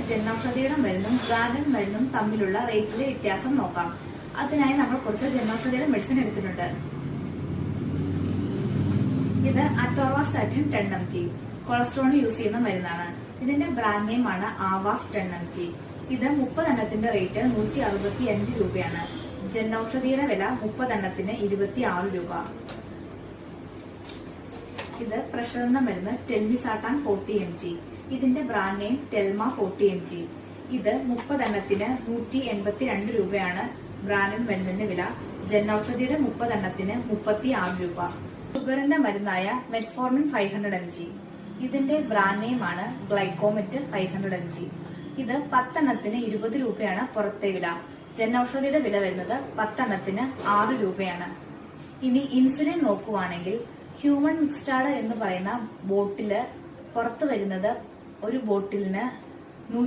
ജനൌഷധിയുടെ മരുന്നും ബ്രാൻഡഡ് മരുന്നും തമ്മിലുള്ള റേറ്റിലെ വ്യത്യാസം നോക്കാം. അതിനായി നമ്മൾ കുറച്ച് ജനൌഷധിയുടെ മെഡിസിൻ എടുത്തിട്ടുണ്ട്. ഇത് അറ്റോർവാസ്റ്റാറ്റിൻ 10 mg കൊളസ്ട്രോളിന് യൂസ് ചെയ്യുന്ന മരുന്നാണ്. ഇതിന്റെ ബ്രാൻഡ് നെയിം ആണ് ആവാസ് 10 mg. ഇത് 30 എണ്ണത്തിന്റെ റേറ്റ് 165 രൂപയാണ്. ജനൌഷധിയുടെ വില 30 എണ്ണത്തിന് 26 രൂപ. ഇത് പ്രഷറിന്റെ മരുന്ന് ടെൽമിസാട്ടാൻ 40 mg. ഇതിന്റെ ബ്രാൻഡ് നെയിം ടെൽമ 40 mg. ഇത് 30 എണ്ണത്തിന് 182 രൂപയാണ് ബ്രാൻഡഡ് മരുന്നിന്റെ വില. ജനൌഷധിയുടെ 30 എണ്ണത്തിന് 36 രൂപ. ഷുഗറിന്റെ മരുന്നായ മെറ്റ്ഫോർമിൻ 500 mg. ഇതിന്റെ ബ്രാൻഡ് നെയിം ആണ് ഗ്ലൈക്കോമെറ്റ് 500 mg. ഇത് 10 എണ്ണത്തിന് 20 രൂപയാണ് പുറത്തെ വില. ജനൌഷധിയുടെ വില വരുന്നത് 10 എണ്ണത്തിന് 6 രൂപയാണ്. ഇനി ഇൻസുലിൻ നോക്കുവാണെങ്കിൽ ഹ്യൂമൻ മിക്സ്റ്റാർഡ് എന്ന് പറയുന്ന ബോട്ടില് പുറത്തു വരുന്നത് ഒരു ബോട്ടിലിന്